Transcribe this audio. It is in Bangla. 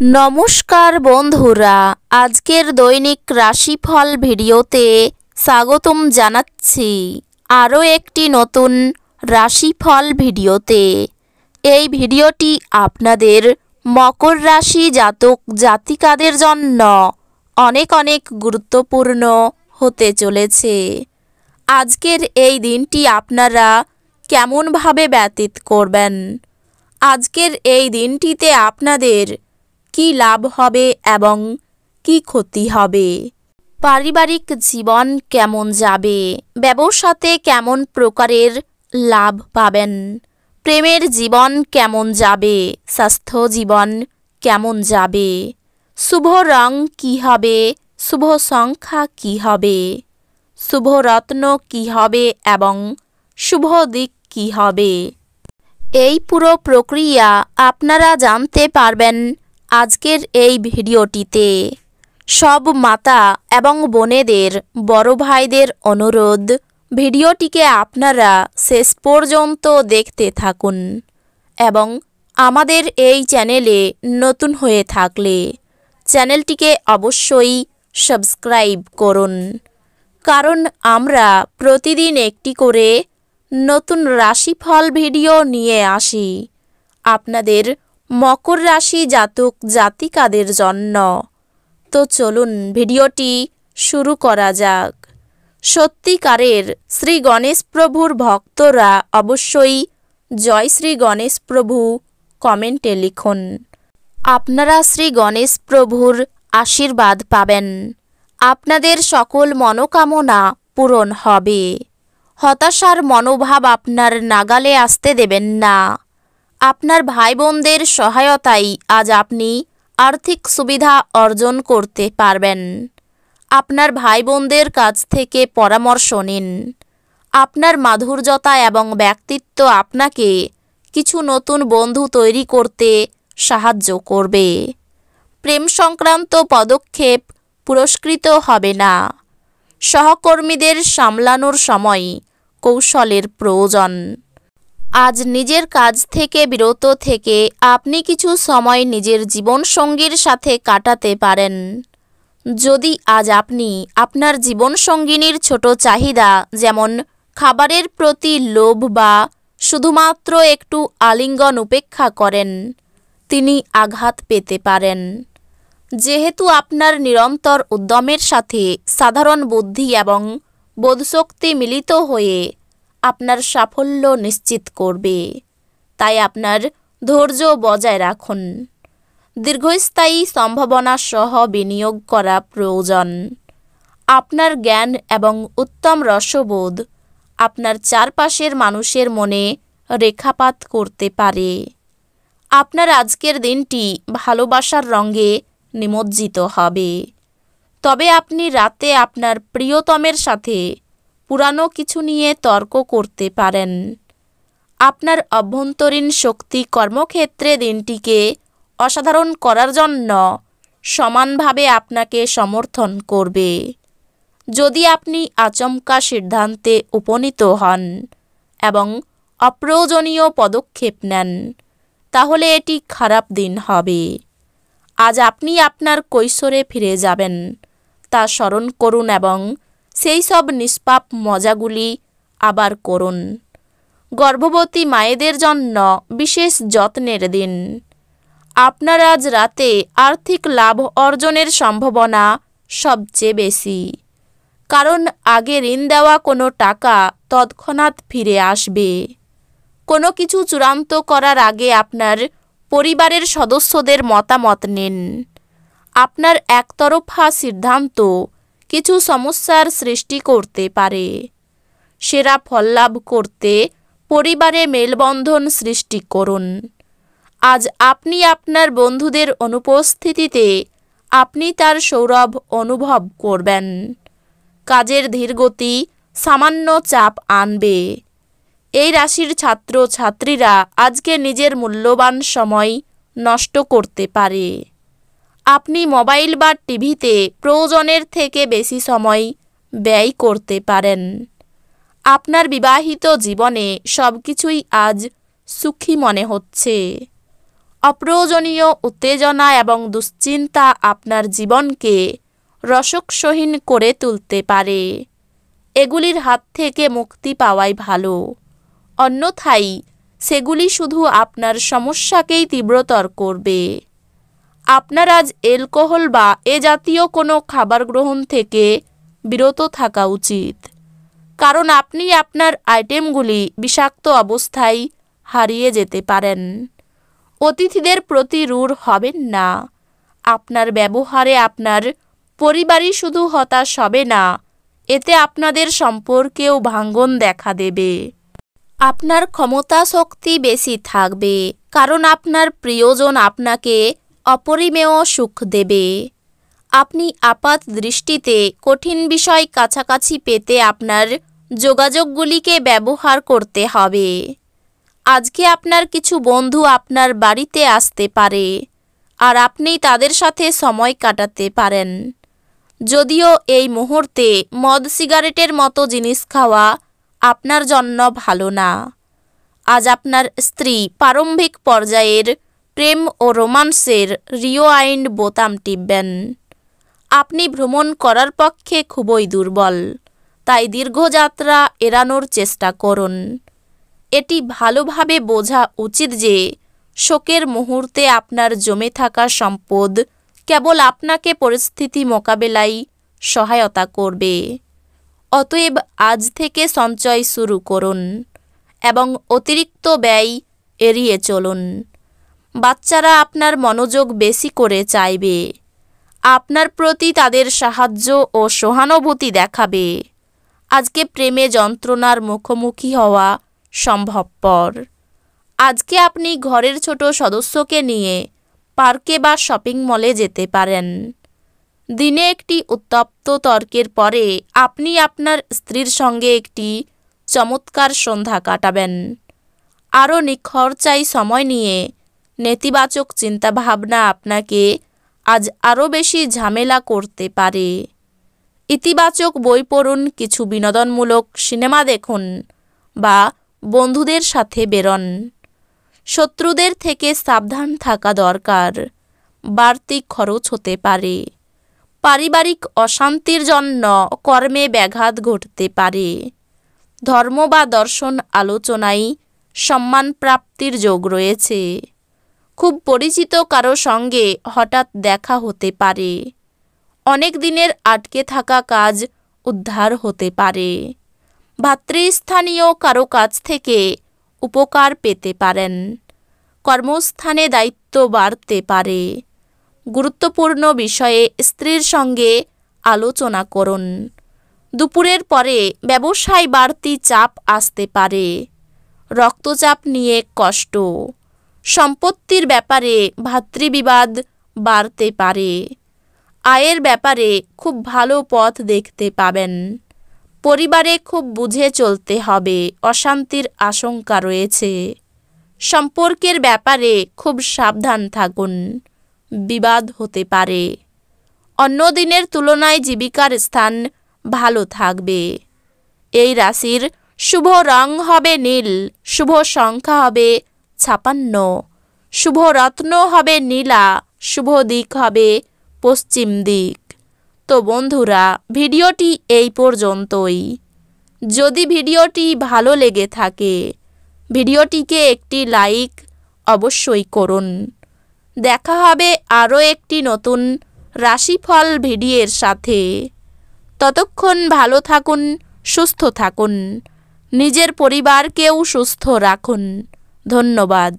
নমস্কার বন্ধুরা, আজকের দৈনিক রাশিফল ভিডিওতে স্বাগতম জানাচ্ছি আরও একটি নতুন রাশিফল ভিডিওতে। এই ভিডিওটি আপনাদের মকর রাশি জাতক জাতিকাদের জন্য অনেক অনেক গুরুত্বপূর্ণ হতে চলেছে। আজকের এই দিনটি আপনারা কেমনভাবে ব্যতীত করবেন, আজকের এই দিনটিতে আপনাদের কি লাভ হবে এবং কি ক্ষতি হবে, পারিবারিক জীবন কেমন যাবে, ব্যবসাতে কেমন প্রকারের লাভ পাবেন, প্রেমের জীবন কেমন যাবে, স্বাস্থ্য জীবন কেমন যাবে, শুভ রং কি হবে, শুভ সংখ্যা কি হবে, শুভ রত্ন কি হবে এবং শুভ দিক কি হবে, এই পুরো প্রক্রিয়া আপনারা জানতে পারবেন আজকের এই ভিডিওটিতে। সব মাতা এবং বোনেদের, বড় ভাইদের অনুরোধ, ভিডিওটিকে আপনারা শেষ পর্যন্ত দেখতে থাকুন এবং আমাদের এই চ্যানেলে নতুন হয়ে থাকলে চ্যানেলটিকে অবশ্যই সাবস্ক্রাইব করুন, কারণ আমরা প্রতিদিন একটি করে নতুন রাশিফল ভিডিও নিয়ে আসি আপনাদের মকর রাশি জাতক জাতিকাদের জন্য। তো চলুন ভিডিওটি শুরু করা যাক। সত্যিকারের শ্রী গণেশ প্রভুর ভক্তরা অবশ্যই জয় শ্রী গণেশ প্রভু কমেন্টে লিখুন। আপনারা শ্রী গণেশ প্রভুর আশীর্বাদ পাবেন, আপনাদের সকল মনোকামনা পূরণ হবে। হতাশার মনোভাব আপনার নাগালে আসতে দেবেন না। আপনার ভাই বোনদের সহায়তায় আজ আপনি আর্থিক সুবিধা অর্জন করতে পারবেন। আপনার ভাই বোনদের কাছ থেকে পরামর্শ নিন। আপনার মাধুর্যতা এবং ব্যক্তিত্ব আপনাকে কিছু নতুন বন্ধু তৈরি করতে সাহায্য করবে। প্রেম সংক্রান্ত পদক্ষেপ পুরস্কৃত হবে না। সহকর্মীদের সামলানোর সময় কৌশলের প্রয়োজন। আজ নিজের কাজ থেকে বিরত থেকে আপনি কিছু সময় নিজের জীবনসঙ্গীর সাথে কাটাতে পারেন। যদি আজ আপনি আপনার জীবনসঙ্গিনীর ছোট চাহিদা যেমন খাবারের প্রতি লোভ বা শুধুমাত্র একটু আলিঙ্গন উপেক্ষা করেন, তিনি আঘাত পেতে পারেন। যেহেতু আপনার নিরন্তর উদ্যমের সাথে সাধারণ বুদ্ধি এবং বোধশক্তি মিলিত হয়ে আপনার সাফল্য নিশ্চিত করবে, তাই আপনার ধৈর্য বজায় রাখুন। দীর্ঘস্থায়ী সম্ভাবনা সহ বিনিয়োগ করা প্রয়োজন। আপনার জ্ঞান এবং উত্তম রসবোধ আপনার চারপাশের মানুষের মনে রেখাপাত করতে পারে। আপনার আজকের দিনটি ভালোবাসার রঙে নিমজ্জিত হবে, তবে আপনি রাতে আপনার প্রিয়তমের সাথে পুরানো কিছু নিয়ে তর্ক করতে পারেন। আপনার অভ্যন্তরীণ শক্তি কর্মক্ষেত্রে দিনটিকে অসাধারণ করার জন্য সমানভাবে আপনাকে সমর্থন করবে। যদি আপনি আচমকা সিদ্ধান্তে উপনীত হন এবং অপ্রয়োজনীয় পদক্ষেপ নেন, তাহলে এটি খারাপ দিন হবে। আজ আপনি আপনার কৈশোরে ফিরে যাবেন, তা স্মরণ করুন এবং সেই সব নিষ্পাপ মজাগুলি আবার করুন। গর্ভবতী মায়েদের জন্য বিশেষ যত্নের দিন। আপনার আজ রাতে আর্থিক লাভ অর্জনের সম্ভাবনা সবচেয়ে বেশি, কারণ আগে ঋণ দেওয়া কোনো টাকা তৎক্ষণাৎ ফিরে আসবে। কোনো কিছু চূড়ান্ত করার আগে আপনার পরিবারের সদস্যদের মতামত নিন। আপনার একতরফা সিদ্ধান্ত কিছু সমস্যার সৃষ্টি করতে পারে। সেরা ফল লাভ করতে পরিবারে মেলবন্ধন সৃষ্টি করুন। আজ আপনি আপনার বন্ধুদের অনুপস্থিতিতে আপনি তার সৌরভ অনুভব করবেন। কাজের ধীরগতি সামান্য চাপ আনবে। এই রাশির ছাত্র ছাত্রীরা আজকে নিজের মূল্যবান সময় নষ্ট করতে পারে। আপনি মোবাইল বা টিভিতে প্রয়োজনের থেকে বেশি সময় ব্যয় করতে পারেন। আপনার বিবাহিত জীবনে সব কিছুই আজ সুখী মনে হচ্ছে। অপ্রয়োজনীয় উত্তেজনা এবং দুশ্চিন্তা আপনার জীবনকে রসকসহীন করে তুলতে পারে। এগুলির হাত থেকে মুক্তি পাওয়াই ভালো, অন্যথায় সেগুলি শুধু আপনার সমস্যাকেই তীব্রতর করবে। আপনার আজ অ্যালকোহল বা এ জাতীয় কোনো খাবার গ্রহণ থেকে বিরত থাকা উচিত, কারণ আপনি আপনার আইটেমগুলি বিষাক্ত অবস্থায় হারিয়ে যেতে পারেন। অতিথিদের প্রতি রূঢ় হবেন না। আপনার ব্যবহারে আপনার পরিবারই শুধু হতাশ হবে না, এতে আপনাদের সম্পর্কেও ভাঙ্গন দেখা দেবে। আপনার ক্ষমতা শক্তি বেশি থাকবে, কারণ আপনার প্রিয়জন আপনাকে অপরিমেয় সুখ দেবে। আপনি আপাত দৃষ্টিতে কঠিন বিষয় কাছাকাছি পেতে আপনার যোগাযোগগুলিকে ব্যবহার করতে হবে। আজকে আপনার কিছু বন্ধু আপনার বাড়িতে আসতে পারে, আর আপনি তাদের সাথে সময় কাটাতে পারেন। যদিও এই মুহূর্তে মদ সিগারেটের মতো জিনিস খাওয়া আপনার জন্য ভালো না। আজ আপনার স্ত্রী প্রারম্ভিক পর্যায়ের প্রেম ও রোমান্সের রিওয়াইন্ড বোতাম টিপবেন। আপনি ভ্রমণ করার পক্ষে খুবই দুর্বল, তাই দীর্ঘযাত্রা এড়ানোর চেষ্টা করুন। এটি ভালোভাবে বোঝা উচিত যে শোকের মুহূর্তে আপনার জমে থাকা সম্পদ কেবল আপনাকে পরিস্থিতি মোকাবেলায় সহায়তা করবে। অতএব আজ থেকে সঞ্চয় শুরু করুন এবং অতিরিক্ত ব্যয় এড়িয়ে চলুন। বাচ্চারা আপনার মনোযোগ বেশি করে চাইবে। আপনার প্রতি তাদের সাহায্য ও সহানুভূতি দেখাবে। আজকে প্রেমে যন্ত্রণার মুখোমুখি হওয়া সম্ভবপর। আজকে আপনি ঘরের ছোট সদস্যকে নিয়ে পার্কে বা শপিং মলে যেতে পারেন। দিনে একটি উত্তপ্ত তর্কের পরে আপনি আপনার স্ত্রীর সঙ্গে একটি চমৎকার সন্ধ্যা কাটাবেন। আরও নিখরচায় সময় নিয়ে নেতিবাচক চিন্তাভাবনা আপনাকে আজ আরও বেশি ঝামেলা করতে পারে। ইতিবাচক বই পড়ুন, কিছু বিনোদনমূলক সিনেমা দেখুন বা বন্ধুদের সাথে বেরোন। শত্রুদের থেকে সাবধান থাকা দরকার, বাড়তি খরচ হতে পারে। পারিবারিক অশান্তির জন্য কর্মে ব্যাঘাত ঘটতে পারে। ধর্ম বা দর্শন আলোচনায় সম্মান প্রাপ্তির যোগ রয়েছে। খুব পরিচিত কারো সঙ্গে হঠাৎ দেখা হতে পারে। অনেক দিনের আটকে থাকা কাজ উদ্ধার হতে পারে। ভাতৃস্থানীয় কারো কাছ থেকে উপকার পেতে পারেন। কর্মস্থানে দায়িত্ব বাড়তে পারে। গুরুত্বপূর্ণ বিষয়ে স্ত্রীর সঙ্গে আলোচনা করুন। দুপুরের পরে ব্যবসায় বাড়তি চাপ আসতে পারে। রক্তচাপ নিয়ে কষ্ট। সম্পত্তির ব্যাপারে ভাতৃবিবাদ বাড়তে পারে। আয়ের ব্যাপারে খুব ভালো পথ দেখতে পাবেন। পরিবারে খুব বুঝে চলতে হবে, অশান্তির আশঙ্কা রয়েছে। সম্পর্কের ব্যাপারে খুব সাবধান থাকুন, বিবাদ হতে পারে। অন্য দিনের তুলনায় জীবিকার স্থান ভালো থাকবে। এই রাশির শুভ রং হবে নীল, শুভ সংখ্যা হবে 56, শুভ রত্ন হবে নীলা, শুভ দিক হবে পশ্চিম দিক। তো বন্ধুরা, ভিডিওটি এই পর্যন্তই। যদি ভিডিওটি ভালো লেগে থাকে ভিডিওটিকে একটি লাইক অবশ্যই করুন। দেখা হবে আরও একটি নতুন রাশিফল ভিডিওর সাথে। ততক্ষণ ভালো থাকুন, সুস্থ থাকুন, নিজের পরিবারকেও সুস্থ রাখুন। ধন্যবাদ।